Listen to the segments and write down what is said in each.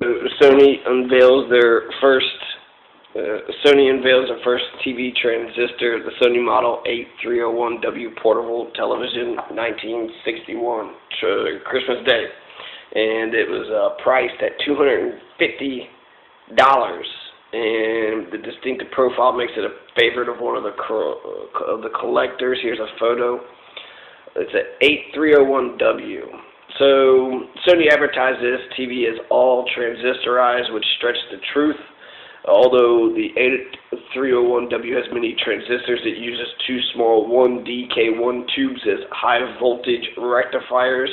Sony unveils their first Sony unveils their first TV transistor, the Sony Model 8301W portable television, 1961, Christmas Day, and it was priced at $250, and the distinctive profile makes it a favorite of one of the collectors. Here's a photo. It's an 8301W. So Sony advertised this TV as all transistorized, which stretched the truth. Although the 8301W has many transistors, it uses two small 1DK1 tubes as high voltage rectifiers.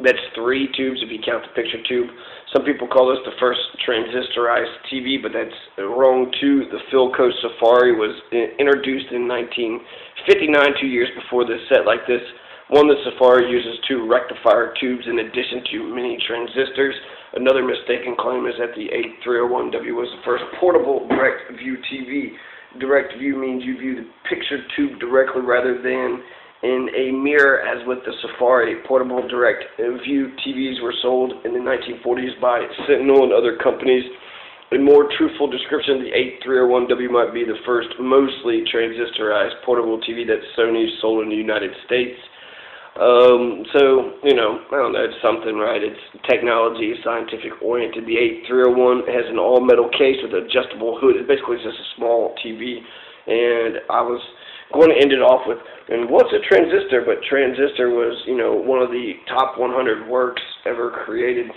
That's 3 tubes if you count the picture tube. Some people call this the first transistorized TV, but that's wrong too. The Philco Safari was introduced in 1959, 2 years before this set like this. One, the Safari uses 2 rectifier tubes in addition to many transistors. Another mistaken claim is that the 8301W was the first portable direct view TV. Direct view means you view the picture tube directly rather than in a mirror, as with the Safari. Portable direct view TVs were sold in the 1940s by Sentinel and other companies. A more truthful description, the 8301W might be the first mostly transistorized portable TV that Sony sold in the United States. So, you know, I don't know, it's something, right? It's technology, scientific oriented. The 8301 has an all-metal case with an adjustable hood. It's basically just a small TV. And I was going to end it off with, and what's a transistor? But transistor was, you know, one of the top 100 works ever created.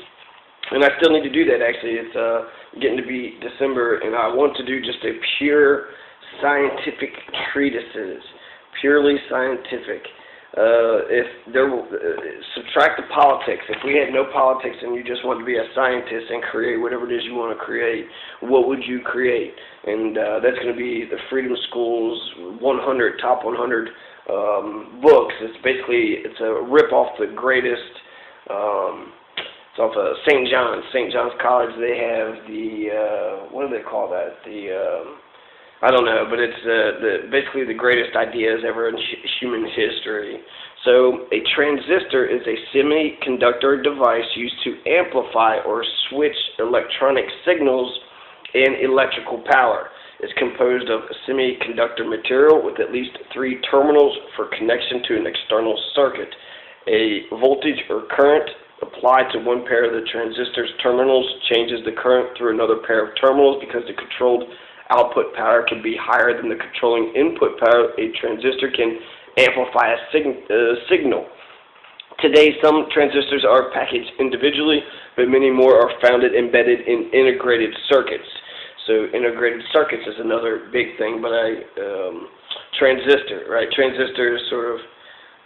And I still need to do that, actually. It's getting to be December, and I want to do just a pure scientific treatises, purely scientific. If there subtract the politics, if we had no politics and you just wanted to be a scientist and create whatever it is you want to create, what would you create? And that's going to be the Freedom School's 100 top 100 books. It's basically a rip off the greatest. It's off of St. John's College. They have the what do they call that? I don't know, but it's basically the greatest ideas ever in human history. So a transistor is a semiconductor device used to amplify or switch electronic signals and electrical power. It's composed of semiconductor material with at least 3 terminals for connection to an external circuit. A voltage or current applied to one pair of the transistor's terminals changes the current through another pair of terminals. Because the controlled output power can be higher than the controlling input power, a transistor can amplify a signal. Today, some transistors are packaged individually, but many more are found embedded in integrated circuits. So integrated circuits is another big thing, but transistor, right? Transistor is sort of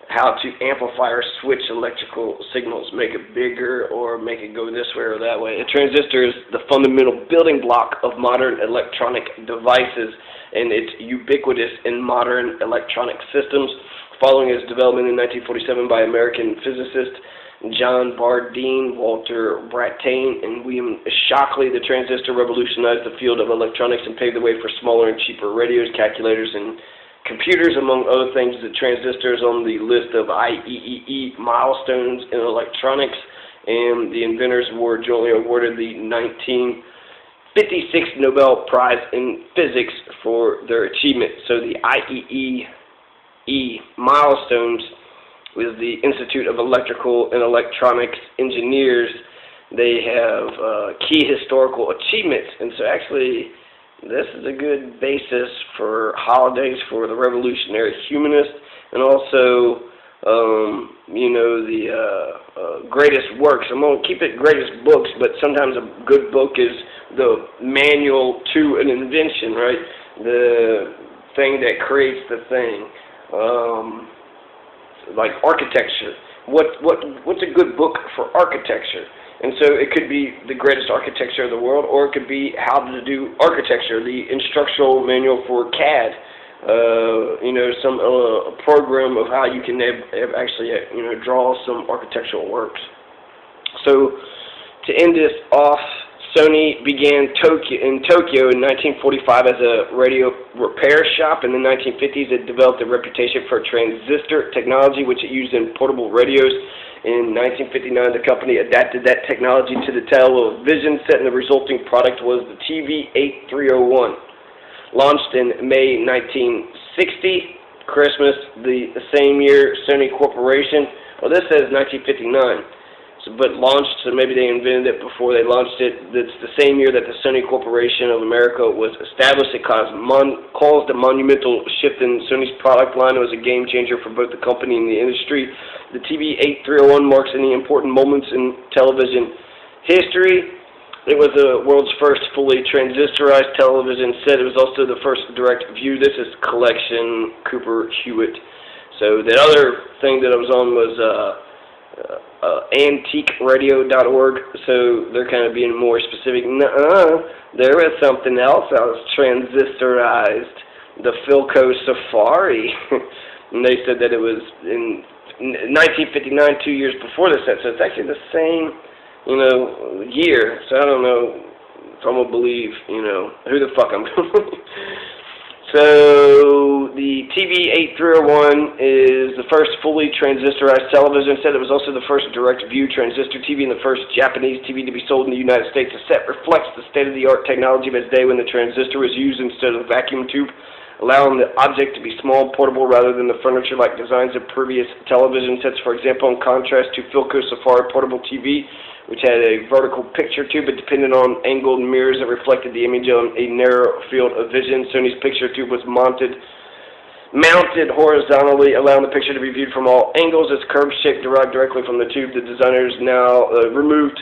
how to amplify or switch electrical signals, make it bigger or make it go this way or that way. A transistor is the fundamental building block of modern electronic devices, and it's ubiquitous in modern electronic systems. Following its development in 1947 by American physicists John Bardeen, Walter Brattain, and William Shockley, the transistor revolutionized the field of electronics and paved the way for smaller and cheaper radios, calculators, and computers. Among other things, the transistor is on the list of IEEE milestones in electronics, and the inventors were jointly awarded the 1956 Nobel Prize in Physics for their achievement. So the IEEE milestones was the Institute of Electrical and Electronics Engineers. They have key historical achievements, and so actually this is a good basis for holidays for the revolutionary humanists, and also, you know, the greatest works. I'm going to keep it greatest books, but sometimes a good book is the manual to an invention, right? The thing that creates the thing, like architecture. What's a good book for architecture? And so it could be the greatest architecture of the world, or it could be how to do architecture, the instructional manual for CAD, you know, some program of how you can actually, you know, draw some architectural works. So to end this off, Sony began in Tokyo in 1945 as a radio repair shop. In the 1950s, it developed a reputation for transistor technology, which it used in portable radios. In 1959, the company adapted that technology to the television set, and the resulting product was the TV8301. Launched in May 1960, Christmas, the same year, Sony Corporation. Well, this says 1959. But launched, so maybe they invented it before they launched it. It's the same year that the Sony Corporation of America was established. It caused a monumental shift in Sony's product line. It was a game changer for both the company and the industry. The TV8301 marks any important moments in television history. It was the world's first fully transistorized television set. It was also the first direct view. This is Collection Cooper Hewitt. So the other thing that I was on was antiqueradio.org, so they're kind of being more specific. There was something else. I was transistorized, the Philco Safari. And they said that it was in 1959, 2 years before the set, so it's actually the same, year. So I don't know if I'm going to believe, who the fuck I'm going to So the TV8301 is the first fully transistorized television set. It was also the first direct-view transistor TV and the first Japanese TV to be sold in the United States. The set reflects the state-of-the-art technology of its day when the transistor was used instead of the vacuum tube, allowing the object to be small, portable, rather than the furniture-like designs of previous television sets. For example, in contrast to Philco Safari portable TV, which had a vertical picture tube but depended on angled mirrors that reflected the image on a narrow field of vision. Sony's picture tube was mounted horizontally, allowing the picture to be viewed from all angles. Its curved shape derived directly from the tube. The designers now removed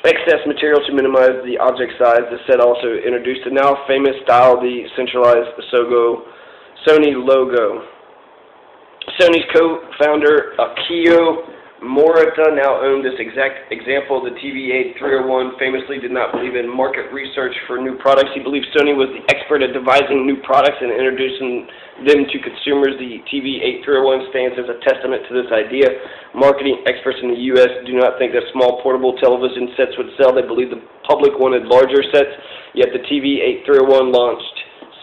excess material to minimize the object size. The set also introduced the now famous style, the centralized Sony logo. Sony's co-founder, Akio Morita, now owned this exact example. The TV8301 famously did not believe in market research for new products. He believed Sony was the expert at devising new products and introducing them to consumers. The TV8301 stands as a testament to this idea. Marketing experts in the U.S. do not think that small portable television sets would sell. They believe the public wanted larger sets, yet the TV8301 launched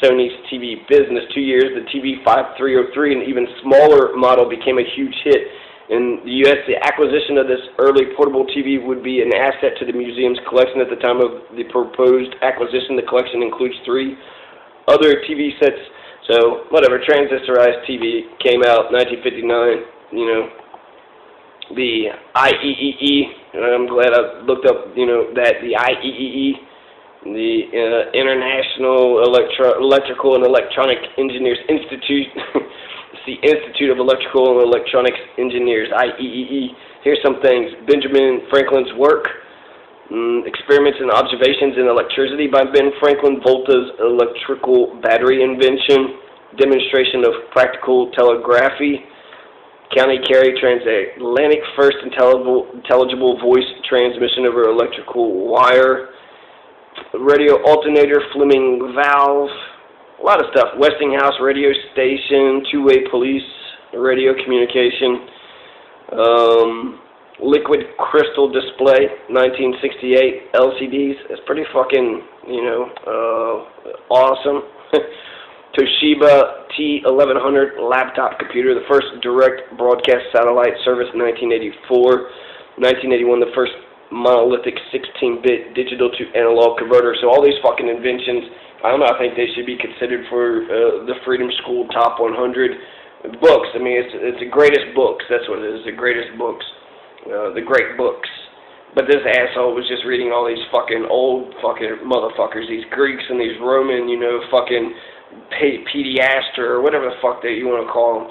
Sony's TV business. 2 years, the TV5303, an even smaller model, became a huge hit. In the U.S., the acquisition of this early portable TV would be an asset to the museum's collection. At the time of the proposed acquisition, the collection includes 3 other TV sets. So, whatever, transistorized TV came out 1959, the IEEE, and I'm glad I looked up, that the IEEE, the International Electrical and Electronic Engineers Institute, the Institute of Electrical and Electronics Engineers, IEEE. Here's some things. Benjamin Franklin's work, experiments and observations in electricity by Ben Franklin, Volta's electrical battery invention, demonstration of practical telegraphy, County Kerry transatlantic first intelligible voice transmission over electrical wire, radio alternator, Fleming valve, a lot of stuff. Westinghouse radio station, two-way police radio communication, liquid crystal display, 1968 LCDs. It's pretty fucking, awesome. Toshiba T1100 laptop computer, the first direct broadcast satellite service, 1984. 1981, the first monolithic 16-bit digital to analog converter. So all these fucking inventions, I don't know, I think they should be considered for the Freedom School Top 100 books. I mean, it's the greatest books. That's what it is, the greatest books. The great books. But this asshole was just reading all these fucking old fucking motherfuckers, these Greeks and these Roman, fucking pediaster or whatever the fuck that you want to call them.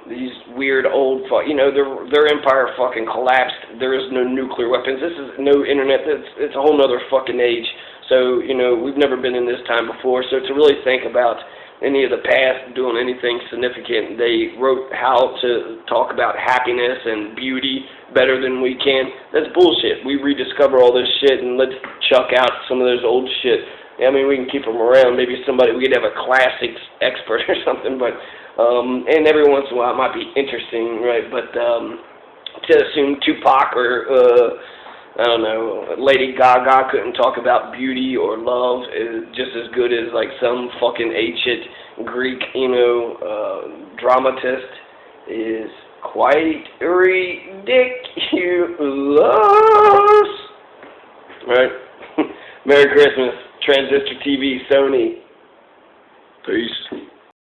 These weird old their empire fucking collapsed. There is no nuclear weapons. This is no internet. It's a whole nother fucking age. So, we've never been in this time before. So to really think about any of the past doing anything significant, they wrote how to talk about happiness and beauty better than we can. That's bullshit. We rediscover all this shit and let's chuck out some of those old shit. I mean, we can keep them around. Maybe we could have a classics expert or something, but and every once in a while it might be interesting, right? But to assume Tupac or I don't know, Lady Gaga couldn't talk about beauty or love is just as good as like some fucking ancient Greek, dramatist is quite ridiculous. Right? Merry Christmas, Transistor TV, Sony. Peace.